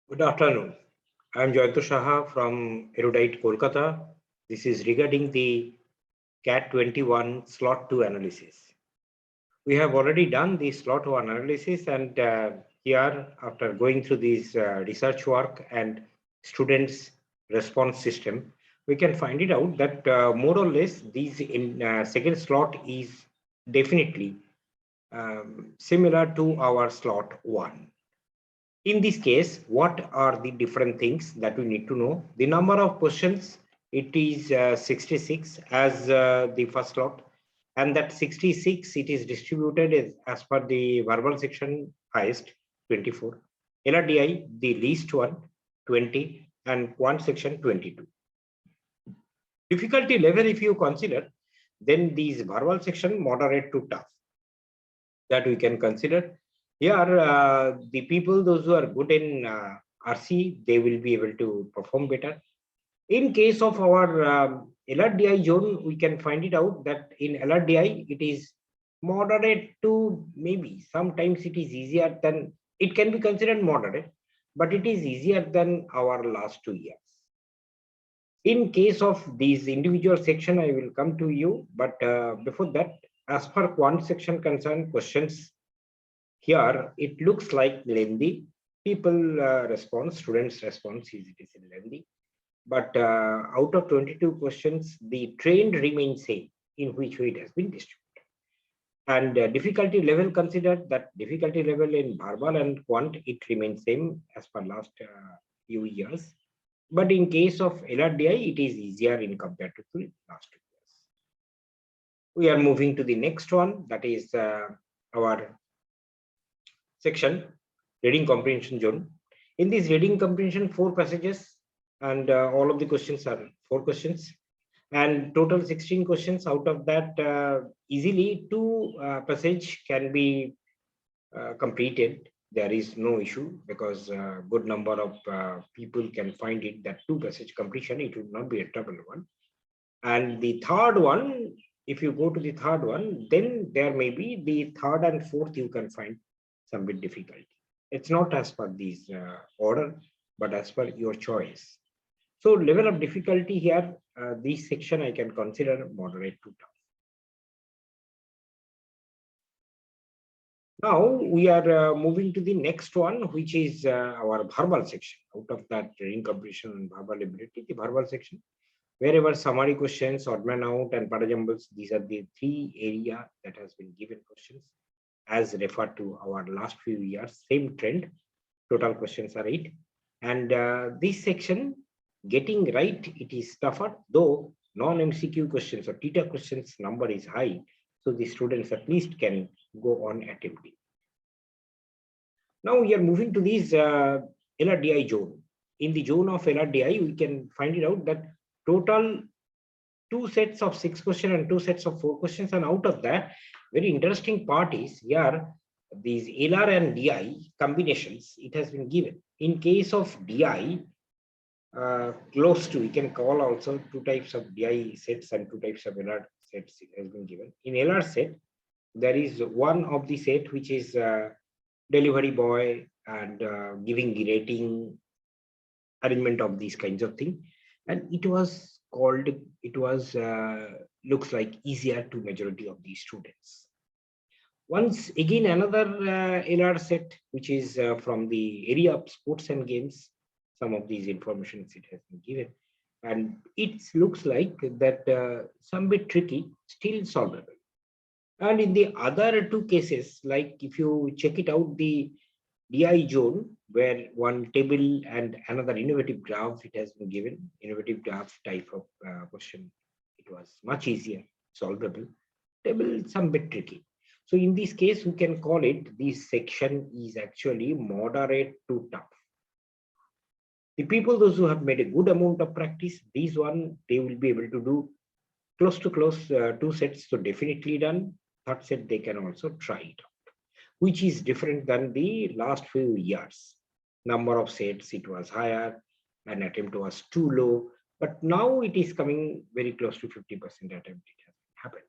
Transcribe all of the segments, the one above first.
Good afternoon. I am Joyanta Shaha from Erudite Kolkata. This is regarding the CAT 21 slot 2 analysis. We have already done the slot 1 analysis, and here, after going through this research work and students' response system, we can find it out that more or less these in second slot is definitely similar to our slot 1. In this case, what are the different things that we need to know? The number of questions, it is 66 as the first lot, and that 66 it is distributed as per the verbal section highest 24, LRDI the least one 20, and quant section 22. Difficulty level, if you consider, then these verbal section moderate to tough that we can consider. Here, the people, those who are good in RC, they will be able to perform better. In case of our LRDI zone, we can find it out that in LRDI, it is moderate to maybe sometimes it is easier than, it can be considered moderate, but it is easier than our last 2 years. In case of these individual section, I will come to you, but before that, as per quant section concerned questions, here it looks like lengthy. People respond, students response is it is lengthy. But out of 22 questions, the trend remains same in which way it has been distributed. And difficulty level considered, that difficulty level in verbal and quant, it remains same as per last few years. But in case of LRDI, it is easier in compared to the last 2 years. We are moving to the next one, that is our section, reading comprehension zone. In this reading comprehension, 4 passages, and all of the questions are 4 questions, and total 16 questions. Out of that, easily 2 passage can be completed. There is no issue because good number of people can find it that 2 passage completion, it would not be a trouble one. And the third one, if you go to the third one, then there may be the third and fourth you can find some bit difficulty. It's not as per these order, but as per your choice. So level of difficulty here, this section I can consider moderate to tough. Now we are moving to the next one, which is our verbal section. Out of that reading comprehension and verbal ability, the verbal section, wherever summary questions, odd man out, and parajumbles, these are the 3 area that has been given questions as referred to our last few years, same trend. Total questions are 8. And this section, getting right, it is tougher, though non-MCQ questions or TETA questions number is high. So the students at least can go on attempting. Now we are moving to this LRDI zone. In the zone of LRDI, we can find it out that total 2 sets of 6 questions and 2 sets of 4 questions. And out of that, very interesting part is here, these LR and DI combinations, it has been given. In case of DI, close to, we can call also 2 types of DI sets and 2 types of LR sets it has been given. In LR set, there is one of the set which is delivery boy and giving the rating, arrangement of these kinds of things. And it was called, it was looks like easier to majority of the students. Once again, another LR set, which is from the area of sports and games, some of these informations it has been given. And it looks like that some bit tricky, still solvable. And in the other 2 cases, like if you check it out, the DI zone, where one table and another innovative graph, it has been given, innovative graph type of question. It was much easier, solvable. Table, some bit tricky. So in this case, we can call it, this section is actually moderate to tough. The people, those who have made a good amount of practice, these one, they will be able to do close to 2 sets. So definitely done. Third set, they can also try it out, which is different than the last few years. Number of sets, it was higher, and attempt was too low, but now it is coming very close to 50% attempt it has happened.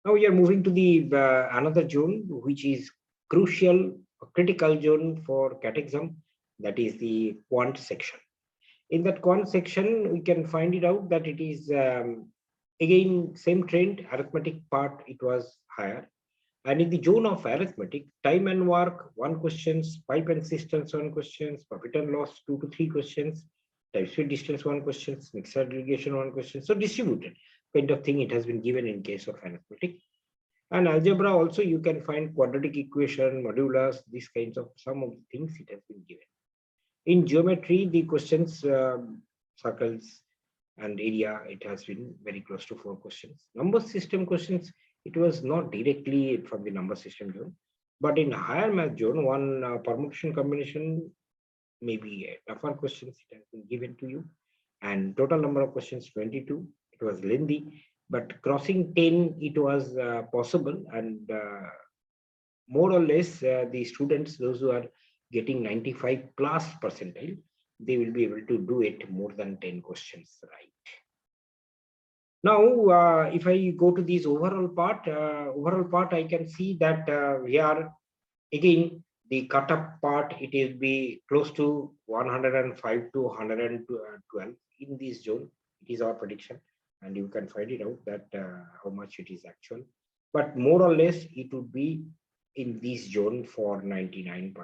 Now we are moving to the another zone, which is crucial, critical zone for CAT exam. that is the quant section. In that quant section, we can find it out that it is again same trend. Arithmetic part, it was higher. And in the zone of arithmetic, time and work, 1 questions, pipe and systems, 1 questions, profit and loss, 2 to 3 questions, type speed distance, 1 questions, mixed aggregation, 1 question. So distributed kind of thing it has been given in case of arithmetic. And algebra also, you can find quadratic equation, modulus, these kinds of some of the things it has been given. In geometry, the questions, circles and area, it has been very close to 4 questions. Number system questions, it was not directly from the number system zone, but in higher math zone, 1 permutation combination, maybe tougher questions it has been given to you. And total number of questions 22. It was lengthy, but crossing 10, it was possible. And more or less, the students, those who are getting 95 plus percentile, they will be able to do it more than 10 questions right. Now, if I go to this overall part, I can see that we are again the cutoff part. It will be close to 105 to 112 in this zone. It is our prediction, and you can find it out that how much it is actual. But more or less, it would be in this zone for 99%.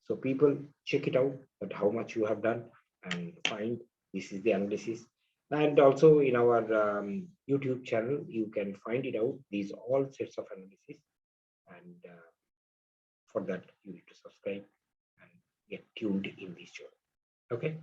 So people check it out that how much you have done and find this is the analysis. And also in our YouTube channel, you can find it out, these all sets of analysis. And for that, you need to subscribe and get tuned in this channel. Okay.